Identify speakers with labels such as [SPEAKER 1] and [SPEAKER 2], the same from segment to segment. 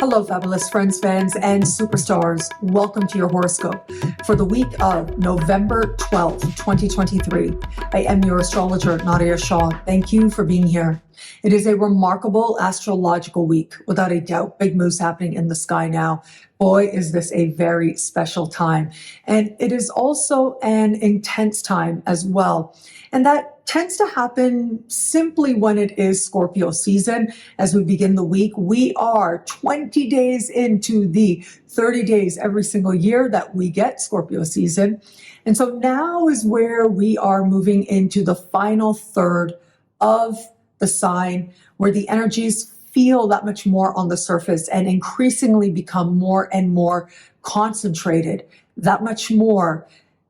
[SPEAKER 1] Hello, fabulous friends, fans, and superstars. Welcome to your horoscope for the week of November 12th, 2023. I am your astrologer, Nadiya Shah. Thank you for being here. It is a remarkable astrological week, without a doubt. Big moves happening in the sky now. Boy, is this a very special time. And it is also an intense time as well. And that tends to happen simply when it is Scorpio season. As we begin the week, we are 20 days into the 30 days every single year that we get Scorpio season. And so now is where we are moving into the final third of the sign, where the energies feel that much more on the surface and increasingly become more and more concentrated, that much more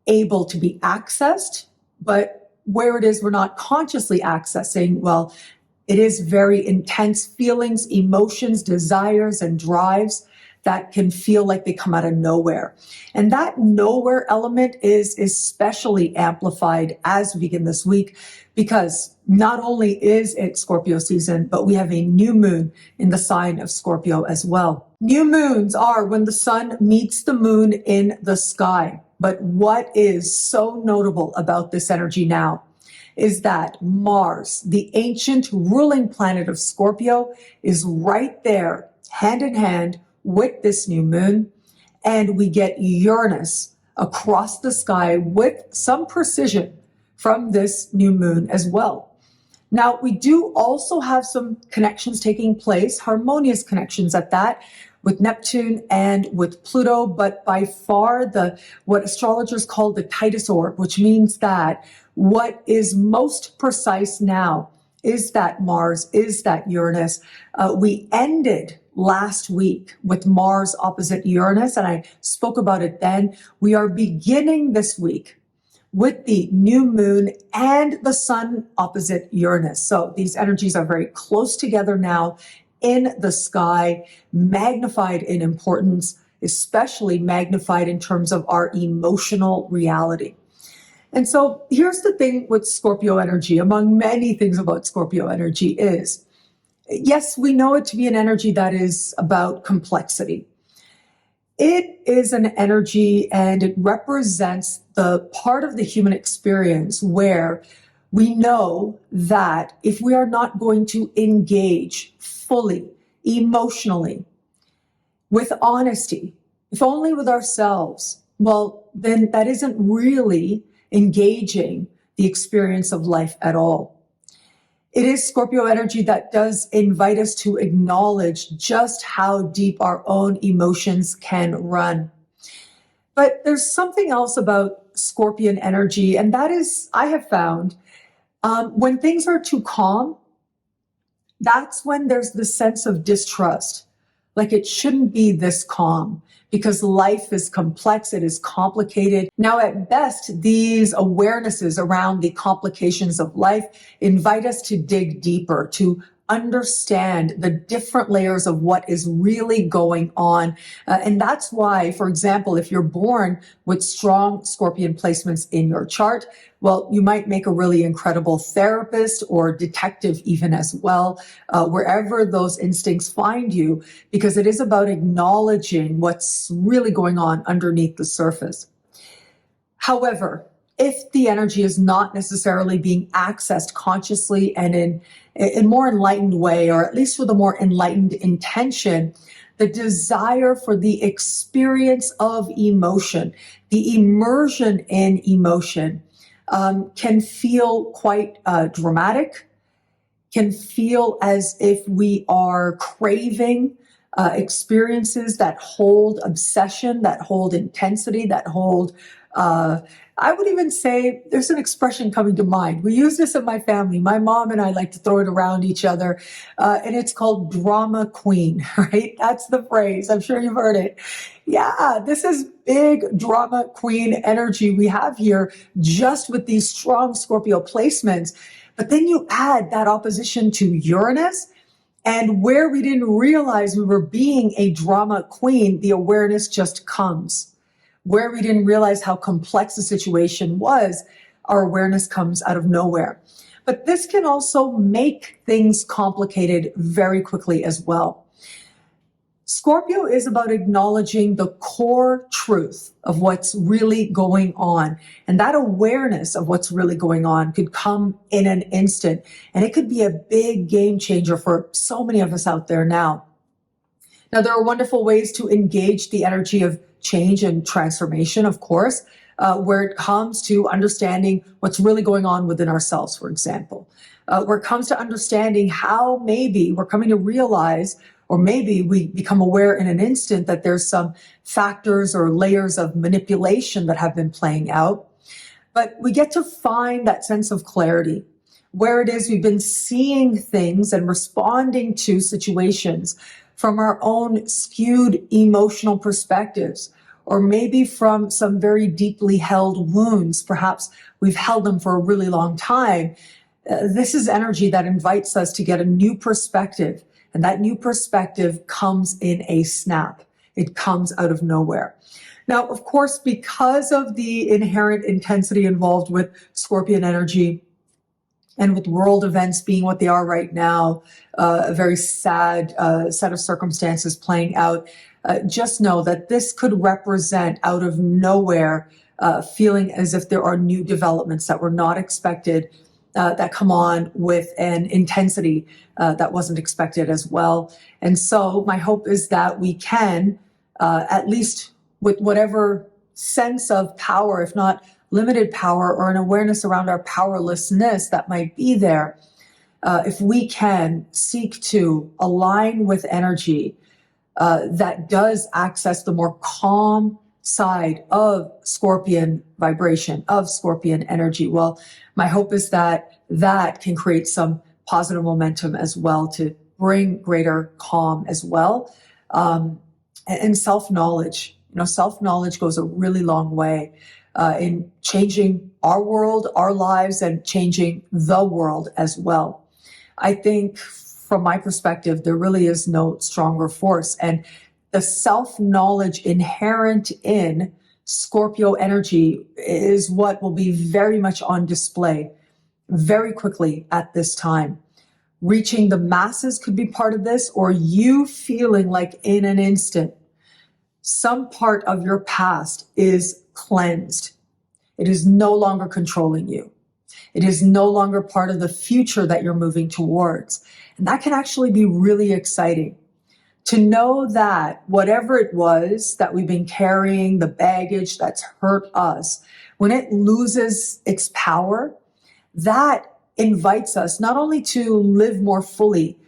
[SPEAKER 1] able to be accessed. But where it is we're not consciously accessing, well, it is very intense feelings, emotions, desires, and drives that can feel like they come out of nowhere. And that nowhere element is especially amplified as we begin this week, because not only is it Scorpio season, but we have a new moon in the sign of Scorpio as well. New moons are when the sun meets the moon in the sky. But what is so notable about this energy now is that Mars, the ancient ruling planet of Scorpio, is right there, hand in hand with this new moon. And we get Uranus across the sky with some precision from this new moon as well. Now, we do also have some connections taking place, harmonious connections at that, with Neptune and with Pluto, but by far what astrologers call the tightest orb, which means that what is most precise now is that Mars, is that Uranus. We ended last week with Mars opposite Uranus, and I spoke about it then. We are beginning this week with the new moon and the sun opposite Uranus. So these energies are very close together now in the sky, magnified in importance, especially magnified in terms of our emotional reality. And so here's the thing with Scorpio energy, among many things about Scorpio energy is, yes, we know it to be an energy that is about complexity. It is an energy and it represents the part of the human experience where we know that if we are not going to engage fully, emotionally, with honesty, if only with ourselves, well, then that isn't really engaging the experience of life at all. It is Scorpio energy that does invite us to acknowledge just how deep our own emotions can run. But there's something else about Scorpion energy, and that is, I have found, when things are too calm, that's when there's this sense of distrust. Like it shouldn't be this calm because life is complex, it is complicated. Now, at best, these awarenesses around the complications of life invite us to dig deeper, to understand the different layers of what is really going on. And that's why, for example, if you're born with strong Scorpion placements in your chart, well, you might make a really incredible therapist or detective even as well, wherever those instincts find you, because it is about acknowledging what's really going on underneath the surface. However, if the energy is not necessarily being accessed consciously and in a more enlightened way, or at least with a more enlightened intention, the desire for the experience of emotion, the immersion in emotion, can feel quite dramatic, can feel as if we are craving experiences that hold obsession, that hold intensity, that hold I would even say there's an expression coming to mind. We use this in my family. My mom and I like to throw it around each other, and it's called drama queen, right? That's the phrase. I'm sure you've heard it. Yeah, this is big drama queen energy we have here just with these strong Scorpio placements. But then you add that opposition to Uranus, and where we didn't realize we were being a drama queen, the awareness just comes. Where we didn't realize how complex the situation was, our awareness comes out of nowhere. But this can also make things complicated very quickly as well. Scorpio is about acknowledging the core truth of what's really going on. And that awareness of what's really going on could come in an instant. And it could be a big game changer for so many of us out there now. Now, there are wonderful ways to engage the energy of change and transformation, of course, where it comes to understanding what's really going on within ourselves, for example, where it comes to understanding how maybe we're coming to realize, or maybe we become aware in an instant that there's some factors or layers of manipulation that have been playing out. But we get to find that sense of clarity, where it is we've been seeing things and responding to situations from our own skewed emotional perspectives, or maybe from some very deeply held wounds. Perhaps we've held them for a really long time. This is energy that invites us to get a new perspective. And that new perspective comes in a snap. It comes out of nowhere. Now, of course, because of the inherent intensity involved with Scorpion energy and with world events being what they are right now, a very sad set of circumstances playing out, just know that this could represent out of nowhere feeling as if there are new developments that were not expected, that come on with an intensity that wasn't expected as well. And so my hope is that we can, at least with whatever sense of power, if not limited power, or an awareness around our powerlessness that might be there, if we can seek to align with energy that does access the more calm side of Scorpion vibration, of Scorpion energy. Well, my hope is that that can create some positive momentum as well to bring greater calm as well. And self-knowledge. Self-knowledge goes a really long way in changing our world, our lives, and changing the world as well. I think from my perspective, there really is no stronger force. And the self-knowledge inherent in Scorpio energy is what will be very much on display very quickly at this time. Reaching the masses could be part of this, or you feeling like in an instant, some part of your past is cleansed. It is no longer controlling you. It is no longer part of the future that you're moving towards. And that can actually be really exciting. To know that whatever it was that we've been carrying, the baggage that's hurt us, when it loses its power, that invites us not only to live more fully,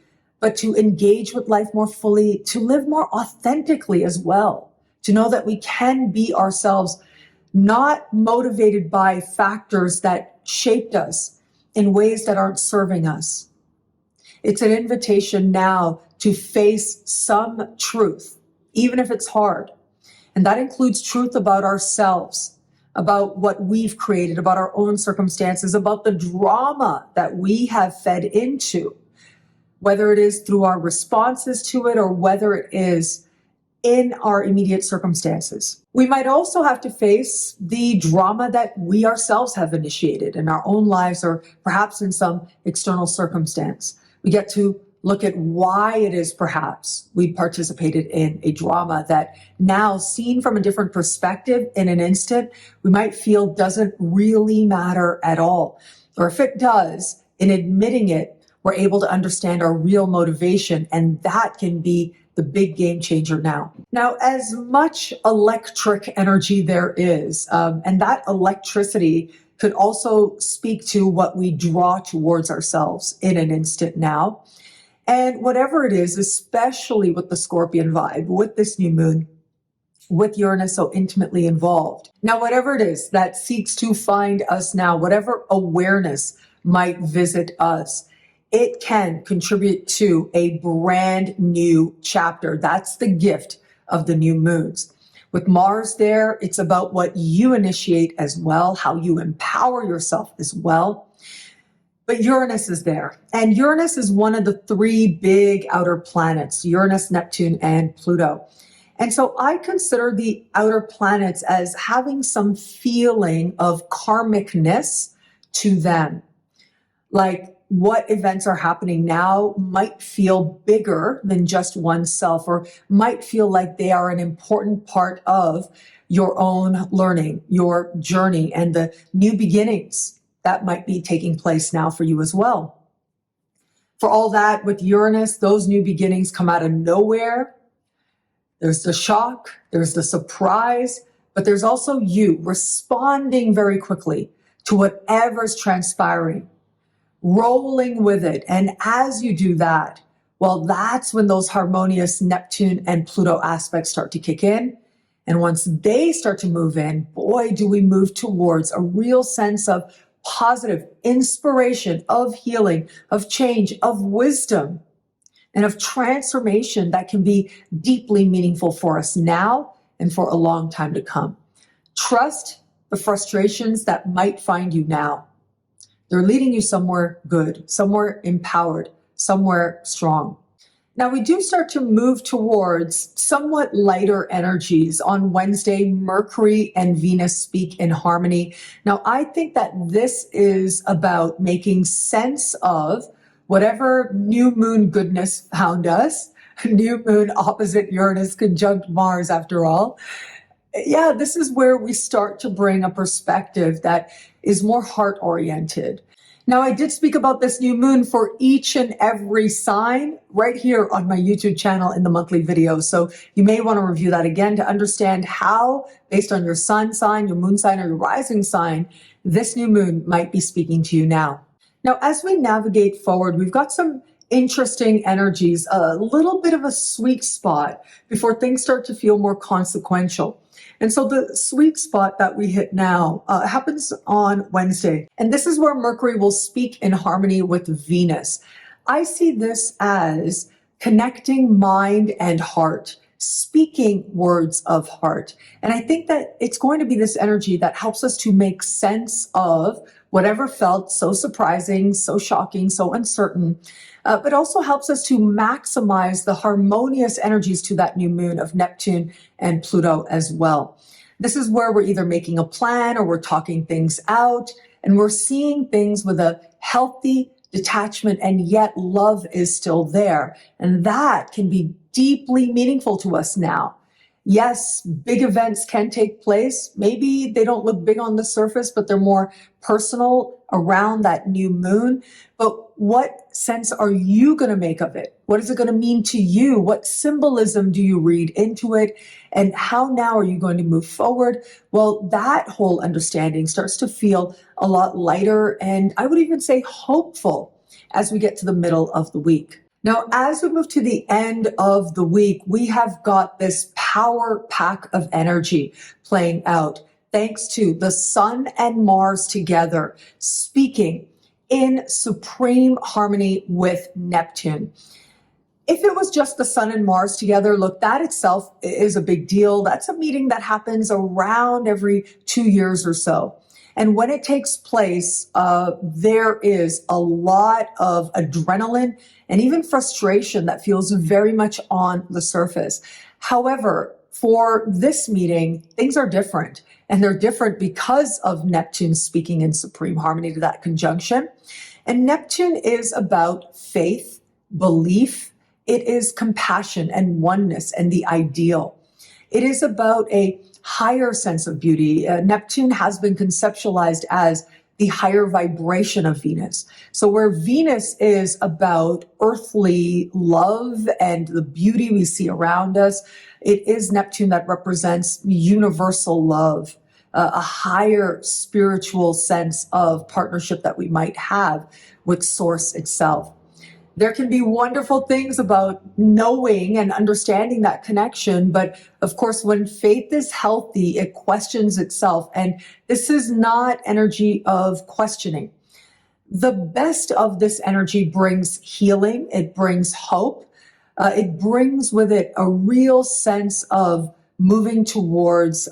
[SPEAKER 1] but to engage with life more fully, to live more authentically as well, to know that we can be ourselves, not motivated by factors that shaped us in ways that aren't serving us. It's an invitation now to face some truth, even if it's hard. And that includes truth about ourselves, about what we've created, about our own circumstances, about the drama that we have fed into, whether it is through our responses to it or whether it is in our immediate circumstances. We might also have to face the drama that we ourselves have initiated in our own lives, or perhaps in some external circumstance. We get to look at why it is perhaps we participated in a drama that now, seen from a different perspective in an instant, we might feel doesn't really matter at all. Or if it does, in admitting it, we're able to understand our real motivation, and that can be the big game changer now. Now, as much electric energy there is, and that electricity could also speak to what we draw towards ourselves in an instant now. And whatever it is, especially with the Scorpion vibe, with this new moon, with Uranus so intimately involved. Now, whatever it is that seeks to find us now, whatever awareness might visit us, it can contribute to a brand new chapter. That's the gift of the new moons. With Mars there, it's about what you initiate as well, how you empower yourself as well. But Uranus is there. And Uranus is one of the three big outer planets, Uranus, Neptune, and Pluto. And so I consider the outer planets as having some feeling of karmicness to them. Like what events are happening now might feel bigger than just oneself, or might feel like they are an important part of your own learning, your journey, and the new beginnings that might be taking place now for you as well. For all that, with Uranus, those new beginnings come out of nowhere. There's the shock, there's the surprise, but there's also you responding very quickly to whatever's transpiring, rolling with it. And as you do that, well, that's when those harmonious Neptune and Pluto aspects start to kick in. And once they start to move in, boy, do we move towards a real sense of positive inspiration, of healing, of change, of wisdom, and of transformation that can be deeply meaningful for us now and for a long time to come. Trust the frustrations that might find you now. They're leading you somewhere good, somewhere empowered, somewhere strong. Now, we do start to move towards somewhat lighter energies. On Wednesday, Mercury and Venus speak in harmony. Now, I think that this is about making sense of whatever new moon goodness found us. New moon opposite Uranus conjunct Mars, after all. Yeah, this is where we start to bring a perspective that is more heart-oriented. Now, I did speak about this new moon for each and every sign right here on my YouTube channel in the monthly videos. So you may want to review that again to understand how, based on your sun sign, your moon sign, or your rising sign, this new moon might be speaking to you now. Now, as we navigate forward, we've got some interesting energies, a little bit of a sweet spot before things start to feel more consequential. And so the sweet spot that we hit now happens on Wednesday. And this is where Mercury will speak in harmony with Venus. I see this as connecting mind and heart, speaking words of heart. And I think that it's going to be this energy that helps us to make sense of whatever felt so surprising, so shocking, so uncertain, but also helps us to maximize the harmonious energies to that new moon of Neptune and Pluto as well. This is where we're either making a plan or we're talking things out, and we're seeing things with a healthy detachment, and yet love is still there. And that can be deeply meaningful to us now. Yes, big events can take place. Maybe they don't look big on the surface, but they're more personal around that new moon. But what sense are you going to make of it? What is it going to mean to you? What symbolism do you read into it? And how now are you going to move forward? Well, that whole understanding starts to feel a lot lighter, and I would even say hopeful as we get to the middle of the week. Now, as we move to the end of the week, we have got this power pack of energy playing out, thanks to the Sun and Mars together, speaking in supreme harmony with Neptune. If it was just the Sun and Mars together, look, that itself is a big deal. That's a meeting that happens around every 2 years or so. And when it takes place, there is a lot of adrenaline and even frustration that feels very much on the surface. However, for this meeting, things are different. And they're different because of Neptune speaking in supreme harmony to that conjunction. And Neptune is about faith, belief. It is compassion and oneness and the ideal. It is about a higher sense of beauty. Neptune has been conceptualized as the higher vibration of Venus. So where Venus is about earthly love and the beauty we see around us, it is Neptune that represents universal love, a higher spiritual sense of partnership that we might have with Source itself. There can be wonderful things about knowing and understanding that connection, but of course, when faith is healthy, it questions itself. And this is not energy of questioning. The best of this energy brings healing. It brings hope. It brings with it a real sense of moving towards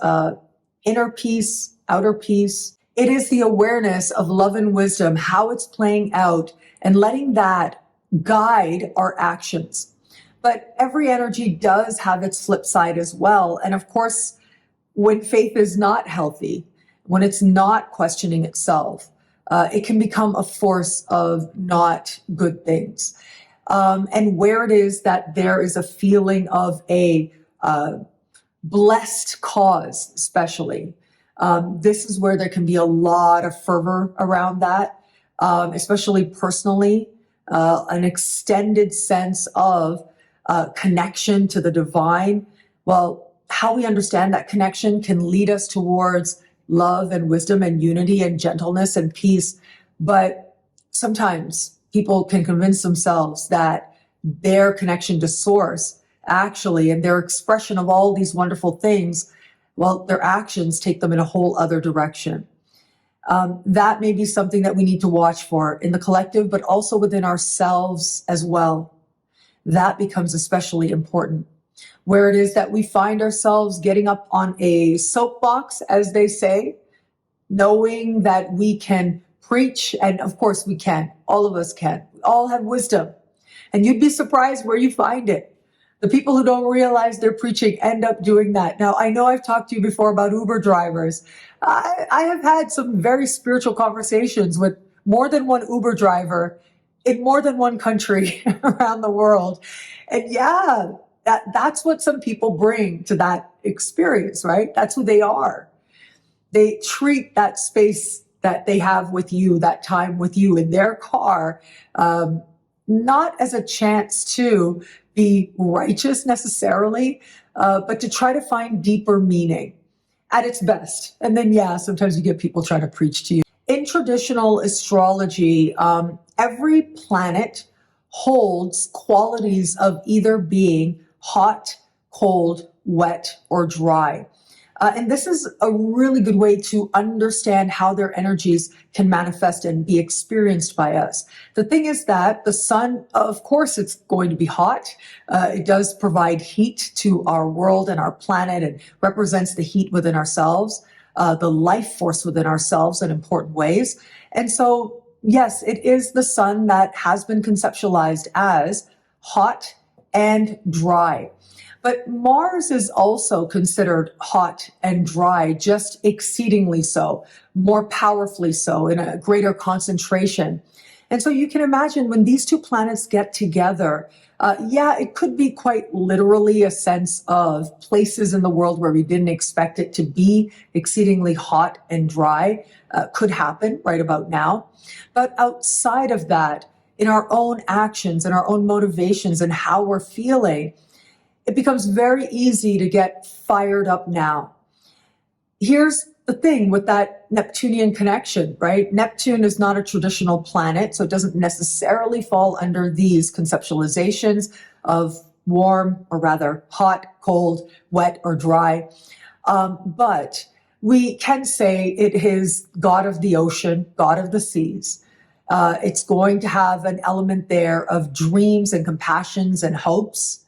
[SPEAKER 1] inner peace, outer peace. It is the awareness of love and wisdom, how it's playing out, and letting that guide our actions. But every energy does have its flip side as well. And of course, when faith is not healthy, when it's not questioning itself, it can become a force of not good things. And where it is that there is a feeling of a blessed cause, especially, this is where there can be a lot of fervor around that, especially personally, an extended sense of connection to the divine. Well, how we understand that connection can lead us towards love and wisdom and unity and gentleness and peace. But sometimes people can convince themselves that their connection to source actually, and their expression of all these wonderful things, well, their actions take them in a whole other direction. That may be something that we need to watch for in the collective, but also within ourselves as well. That becomes especially important, where it is that we find ourselves getting up on a soapbox, as they say, knowing that we can preach, and of course we can, all of us can, we all have wisdom, and you'd be surprised where you find it. The people who don't realize they're preaching end up doing that. Now, I know I've talked to you before about Uber drivers. I have had some very spiritual conversations with more than one Uber driver in more than one country around the world. And yeah, that's what some people bring to that experience, right? That's who they are. They treat that space that they have with you, that time with you in their car, not as a chance to be righteous necessarily, but to try to find deeper meaning at its best. And then, yeah, sometimes you get people trying to preach to you. In traditional astrology, every planet holds qualities of either being hot, cold, wet, or dry. And this is a really good way to understand how their energies can manifest and be experienced by us. The thing is that the sun, of course, it's going to be hot. It does provide heat to our world and our planet and represents the heat within ourselves, the life force within ourselves in important ways. And so, yes, it is the sun that has been conceptualized as hot and dry. But Mars is also considered hot and dry, just exceedingly so, more powerfully so, in a greater concentration. And so you can imagine when these two planets get together, yeah, it could be quite literally a sense of places in the world where we didn't expect it to be exceedingly hot and dry, could happen right about now. But outside of that, in our own actions and our own motivations and how we're feeling, it becomes very easy to get fired up now. Here's the thing with that Neptunian connection, right? Neptune is not a traditional planet, so it doesn't necessarily fall under these conceptualizations of warm, or rather hot, cold, wet, or dry. But we can say it is God of the ocean, God of the seas. It's going to have an element there of dreams and compassions and hopes.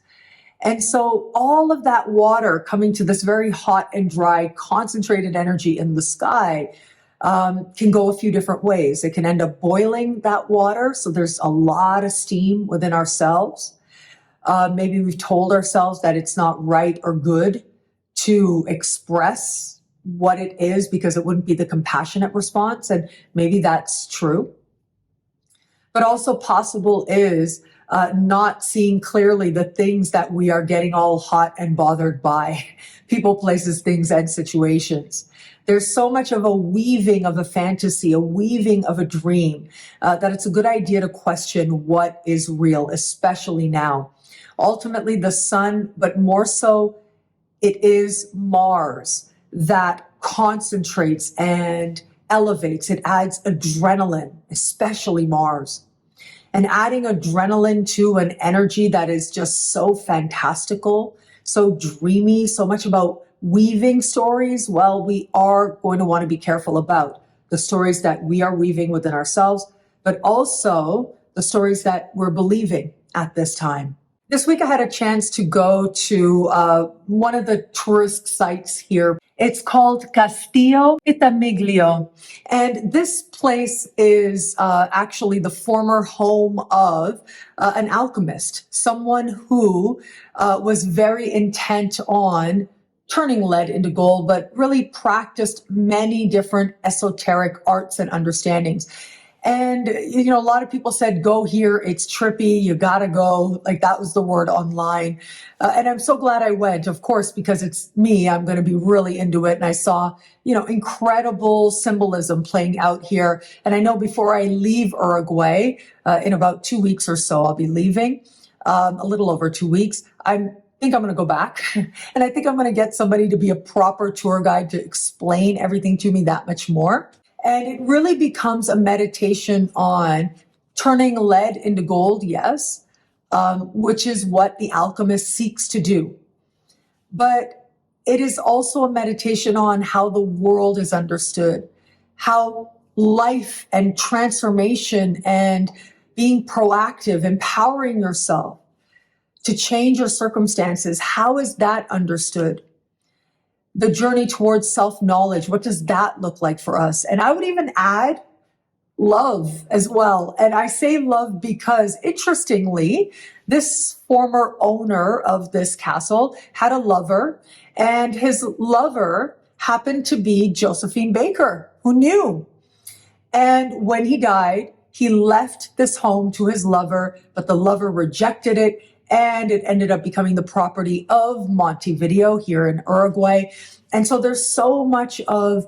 [SPEAKER 1] And so all of that water coming to this very hot and dry, concentrated energy in the sky can go a few different ways. It can end up boiling that water, so there's a lot of steam within ourselves. Maybe we've told ourselves that it's not right or good to express what it is because it wouldn't be the compassionate response, and maybe that's true. But also possible is not seeing clearly the things that we are getting all hot and bothered by, people, places, things, and situations. There's so much of a weaving of a fantasy, a weaving of a dream, that it's a good idea to question what is real, especially now. Ultimately, the sun, but more so, it is Mars that concentrates and elevates. It adds adrenaline, especially Mars. And adding adrenaline to an energy that is just so fantastical, so dreamy, so much about weaving stories, well, we are going to want to be careful about the stories that we are weaving within ourselves, but also the stories that we're believing at this time. This week I had a chance to go to one of the tourist sites here. It's called Castillo Amigo. And this place is actually the former home of an alchemist, someone who was very intent on turning lead into gold, but really practiced many different esoteric arts and understandings. And, a lot of people said, go here, it's trippy, you gotta go. Like that was the word online. And I'm so glad I went, of course, because it's me, I'm gonna be really into it. And I saw, incredible symbolism playing out here. And I know before I leave Uruguay, in about 2 weeks or so, I'll be leaving, a little over 2 weeks. I think I'm going to go back and I think I'm going to get somebody to be a proper tour guide to explain everything to me that much more. And it really becomes a meditation on turning lead into gold, yes, which is what the alchemist seeks to do. But it is also a meditation on how the world is understood, how life and transformation and being proactive, empowering yourself to change your circumstances, how is that understood? The journey towards self-knowledge, what does that look like for us? And I would even add love as well. And I say love because, interestingly, this former owner of this castle had a lover, and his lover happened to be Josephine Baker. Who knew? And when he died, he left this home to his lover, but the lover rejected it, and it ended up becoming the property of Montevideo here in Uruguay. And so there's so much of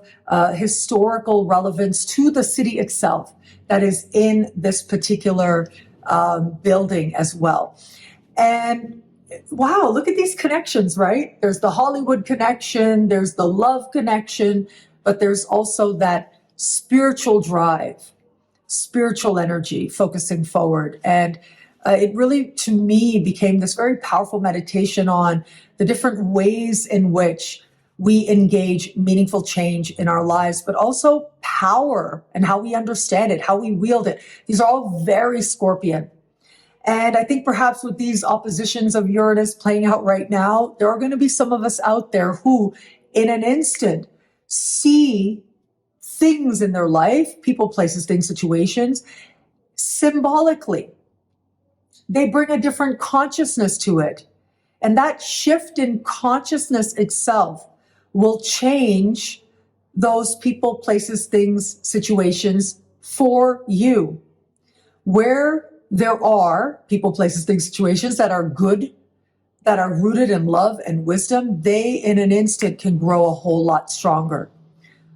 [SPEAKER 1] historical relevance to the city itself that is in this particular building as well. And wow, look at these connections, right? There's the Hollywood connection, there's the love connection, but there's also that spiritual drive, spiritual energy focusing forward. And it really, to me, became this very powerful meditation on the different ways in which we engage meaningful change in our lives, but also power and how we understand it, how we wield it. These are all very Scorpion. And I think perhaps with these oppositions of Uranus playing out right now, there are going to be some of us out there who, in an instant, see things in their life, people, places, things, situations, symbolically. They bring a different consciousness to it. And that shift in consciousness itself will change those people, places, things, situations for you. Where there are people, places, things, situations that are good, that are rooted in love and wisdom, they in an instant can grow a whole lot stronger,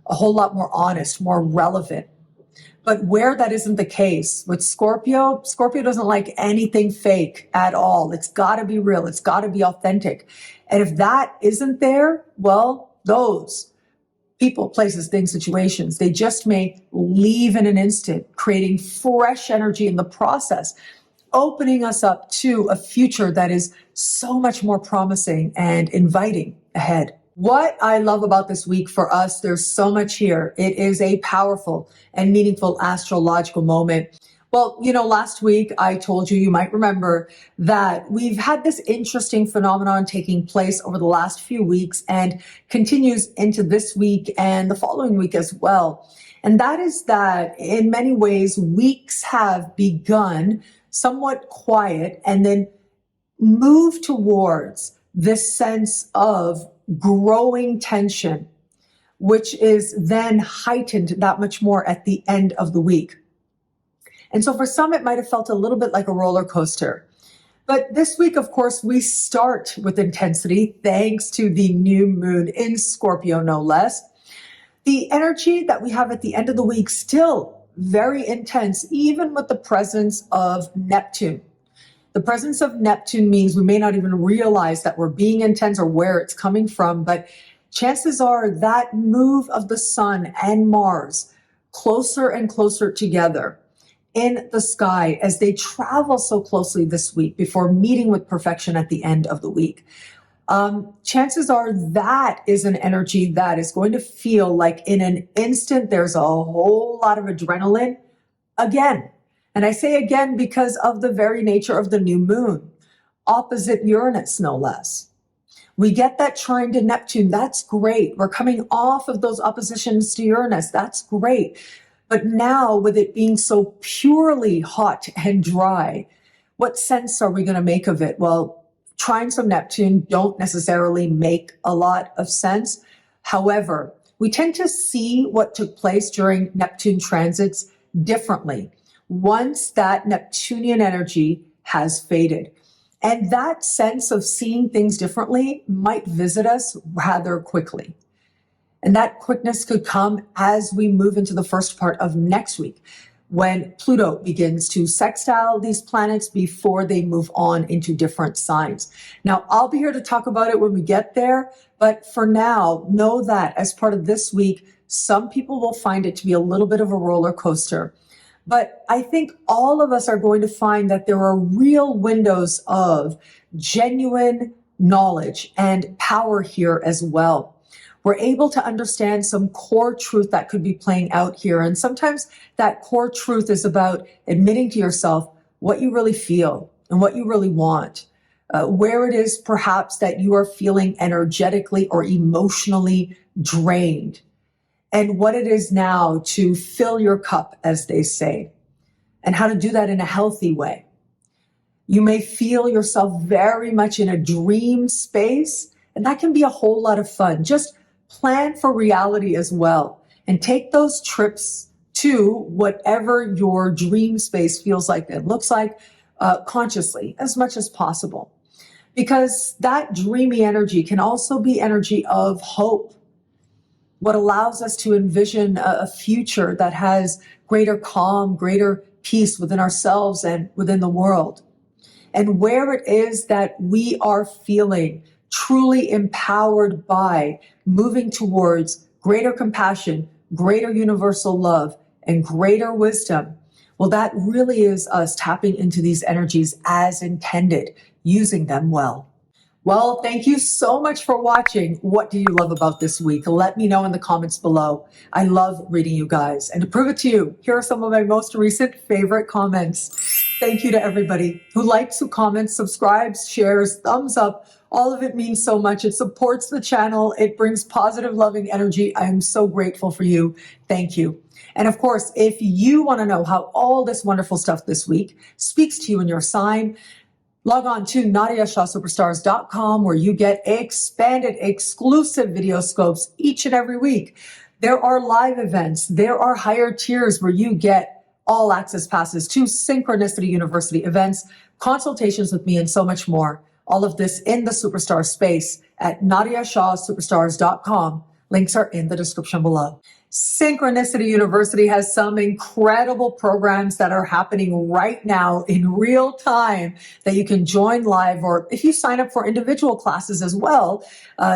[SPEAKER 1] a whole lot more honest, more relevant. But where that isn't the case, with Scorpio doesn't like anything fake at all. It's got to be real. It's got to be authentic. And if that isn't there, well, those people, places, things, situations, they just may leave in an instant, creating fresh energy in the process, opening us up to a future that is so much more promising and inviting ahead. What I love about this week for us, there's so much here. It is a powerful and meaningful astrological moment. Well, last week I told you, you might remember, that we've had this interesting phenomenon taking place over the last few weeks and continues into this week and the following week as well. And that is that in many ways, weeks have begun somewhat quiet and then move towards this sense of growing tension, which is then heightened that much more at the end of the week. And so for some, it might have felt a little bit like a roller coaster. But this week, of course, we start with intensity, thanks to the new moon in Scorpio, no less. The energy that we have at the end of the week, still very intense, even with the presence of Neptune. The presence of Neptune means we may not even realize that we're being intense or where it's coming from, but chances are that move of the sun and Mars closer and closer together in the sky as they travel so closely this week before meeting with perfection at the end of the week. Chances are that is an energy that is going to feel like in an instant there's a whole lot of adrenaline again. And I say again because of the very nature of the new moon, opposite Uranus, no less. We get that trine to Neptune. That's great. We're coming off of those oppositions to Uranus. That's great. But now, with it being so purely hot and dry, what sense are we going to make of it? Well, trines from Neptune don't necessarily make a lot of sense. However, we tend to see what took place during Neptune transits differently once that Neptunian energy has faded. And that sense of seeing things differently might visit us rather quickly. And that quickness could come as we move into the first part of next week, when Pluto begins to sextile these planets before they move on into different signs. Now, I'll be here to talk about it when we get there, but for now, know that as part of this week, some people will find it to be a little bit of a roller coaster. But I think all of us are going to find that there are real windows of genuine knowledge and power here as well. We're able to understand some core truth that could be playing out here. And sometimes that core truth is about admitting to yourself what you really feel and what you really want, where it is perhaps that you are feeling energetically or emotionally drained, and what it is now to fill your cup, as they say, and how to do that in a healthy way. You may feel yourself very much in a dream space, and that can be a whole lot of fun. Just plan for reality as well, and take those trips to whatever your dream space feels like and looks like consciously as much as possible. Because that dreamy energy can also be energy of hope, what allows us to envision a future that has greater calm, greater peace within ourselves and within the world. And where it is that we are feeling truly empowered by moving towards greater compassion, greater universal love, and greater wisdom, well, that really is us tapping into these energies as intended, using them well. Well, thank you so much for watching. What do you love about this week? Let me know in the comments below. I love reading you guys. And to prove it to you, here are some of my most recent favorite comments. Thank you to everybody who likes, who comments, subscribes, shares, thumbs up. All of it means so much. It supports the channel. It brings positive, loving energy. I am so grateful for you. Thank you. And of course, if you want to know how all this wonderful stuff this week speaks to you in your sign, log on to NadiyaShahSuperstars.com, where you get expanded, exclusive video scopes each and every week. There are live events. There are higher tiers where you get all access passes to Synchronicity University events, consultations with me, and so much more. All of this in the Superstar space at NadiyaShahSuperstars.com. Links are in the description below. Synchronicity University has some incredible programs that are happening right now in real time that you can join live, or if you sign up for individual classes as well,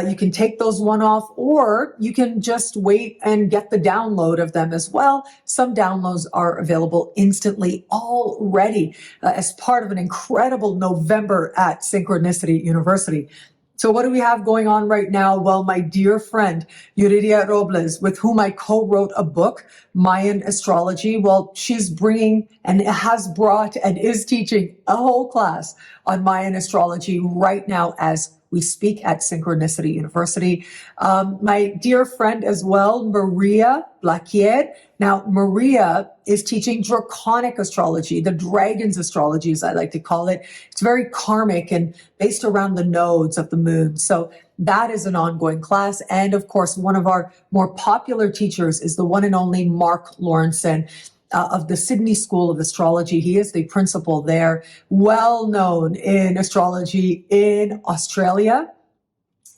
[SPEAKER 1] you can take those one-off, or you can just wait and get the download of them as well. Some downloads are available instantly already as part of an incredible November at Synchronicity University. So what do we have going on right now? Well, my dear friend, Yuridia Robles, with whom I co-wrote a book, Mayan Astrology, well, she's bringing and has brought and is teaching a whole class on Mayan astrology right now as we speak at Synchronicity University. My dear friend as well, Maria BLAQUIER. Now, Maria is teaching Draconic astrology, the dragon's astrology, as I like to call it. It's very karmic and based around the nodes of the moon. So that is an ongoing class. And of course, one of our more popular teachers is the one and only MARC LAURENSON of the Sydney School of Astrology. He is the principal there, well known in astrology in Australia.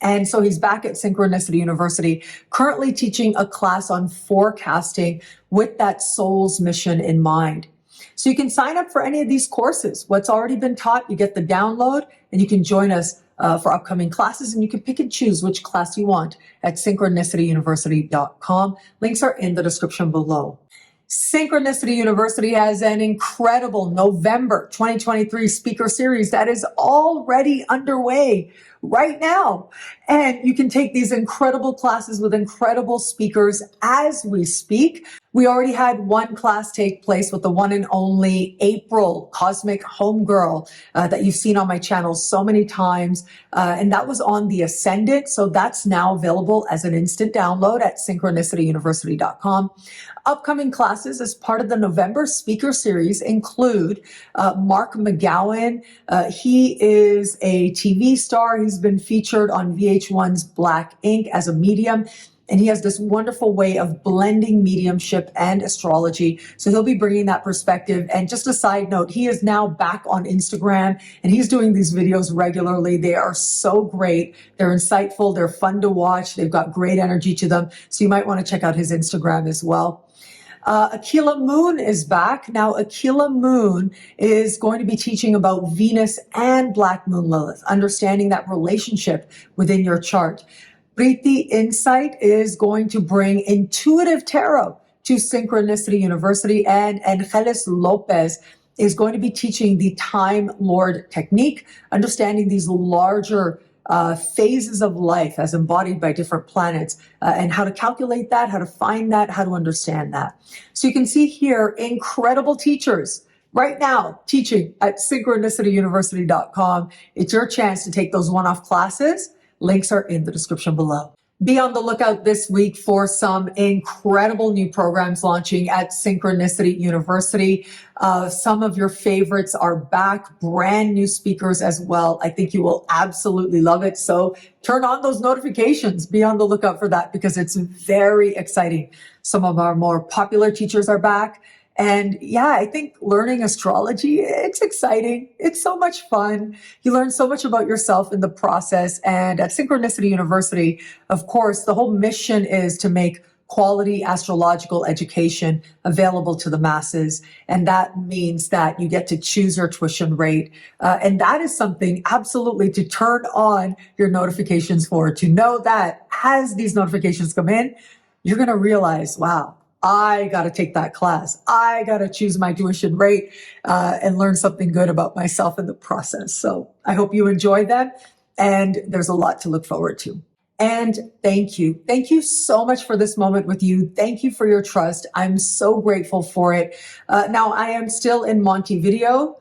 [SPEAKER 1] And so he's back at Synchronicity University, currently teaching a class on forecasting with that soul's mission in mind. So you can sign up for any of these courses. What's already been taught, you get the download, and you can join us for upcoming classes, and you can pick and choose which class you want at synchronicityuniversity.com. Links are in the description below. Synchronicity University has an incredible November 2023 speaker series that is already underway right now. And you can take these incredible classes with incredible speakers as we speak. We already had one class take place with the one and only April, Cosmic Homegirl, that you've seen on my channel so many times. And that was on the Ascendant. So that's now available as an instant download at synchronicityuniversity.com. Upcoming classes as part of the November speaker series include Mark McGowan. He is a TV star. He's been featured on VH1's Black Ink as a medium. And he has this wonderful way of blending mediumship and astrology. So he'll be bringing that perspective. And just a side note, he is now back on Instagram and he's doing these videos regularly. They are so great. They're insightful. They're fun to watch. They've got great energy to them. So you might want to check out his Instagram as well. Aquila Moon is back. Now, Aquila Moon is going to be teaching about Venus and Black Moon Lilith, understanding that relationship within your chart. Preeti Insight is going to bring intuitive tarot to Synchronicity University, and Angeles Lopez is going to be teaching the Time Lord technique, understanding these larger phases of life as embodied by different planets, and how to calculate that, how to find that, how to understand that. So you can see here incredible teachers right now teaching at synchronicityuniversity.com. It's your chance to take those one-off classes. Links are in the description below. Be on the lookout this week for some incredible new programs launching at Synchronicity University. Some of your favorites are back, brand new speakers as well. I think you will absolutely love it. So turn on those notifications. Be on the lookout for that because it's very exciting. Some of our more popular teachers are back. And yeah, I think learning astrology, it's exciting. It's so much fun. You learn so much about yourself in the process. And at Synchronicity University, of course, the whole mission is to make quality astrological education available to the masses. And that means that you get to choose your tuition rate. And that is something absolutely to turn on your notifications for, to know that as these notifications come in, you're going to realize, wow, I got to take that class. I got to choose my tuition rate and learn something good about myself in the process. So I hope you enjoy them. And there's a lot to look forward to. And thank you. Thank you so much for this moment with you. Thank you for your trust. I'm so grateful for it. Now, I am still in Montevideo.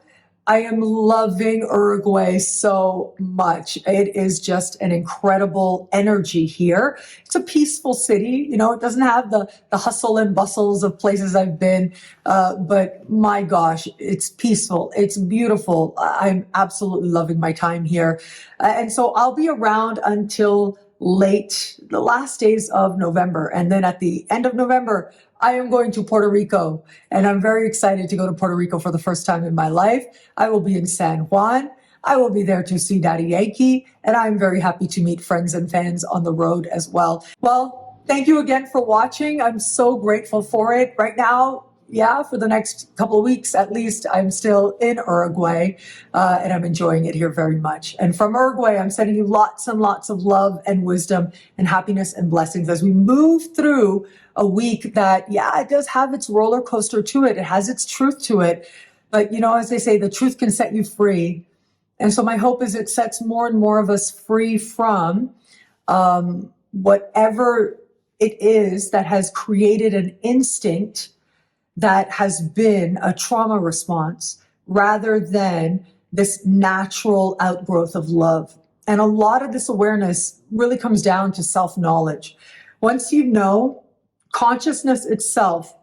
[SPEAKER 1] I am loving Uruguay so much. It is just an incredible energy here. It's a peaceful city. You know, it doesn't have the hustle and bustles of places I've been, but my gosh, it's peaceful. It's beautiful. I'm absolutely loving my time here. And so I'll be around until the last days of November. And then at the end of November, I am going to Puerto Rico, and I'm very excited to go to Puerto Rico for the first time in my life. I will be in San Juan. I will be there to see Daddy Yankee, and I'm very happy to meet friends and fans on the road as well. Well, thank you again for watching. I'm so grateful for it. Right now, yeah, for the next couple of weeks at least, I'm still in Uruguay, and I'm enjoying it here very much. And from Uruguay, I'm sending you lots and lots of love and wisdom and happiness and blessings as we move through a week that, yeah, it does have its roller coaster to it. It has its truth to it. But, you know, as they say, the truth can set you free. And so my hope is it sets more and more of us free from whatever it is that has created an instinct that has been a trauma response rather than this natural outgrowth of love. And a lot of this awareness really comes down to self-knowledge. Once you know, consciousness itself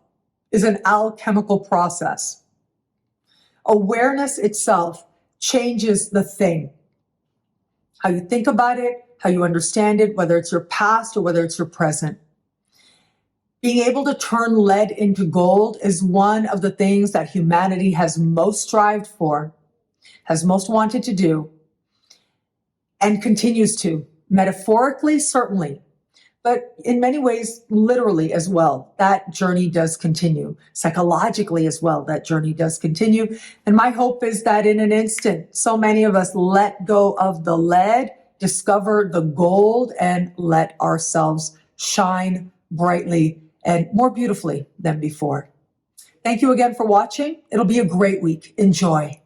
[SPEAKER 1] is an alchemical process. Awareness itself changes the thing. How you think about it, how you understand it, whether it's your past or whether it's your present. Being able to turn lead into gold is one of the things that humanity has most strived for, has most wanted to do, and continues to. Metaphorically, certainly, but in many ways, literally as well. That journey does continue. Psychologically as well, that journey does continue. And my hope is that in an instant, so many of us let go of the lead, discover the gold, and let ourselves shine brightly and more beautifully than before. Thank you again for watching. It'll be a great week. Enjoy.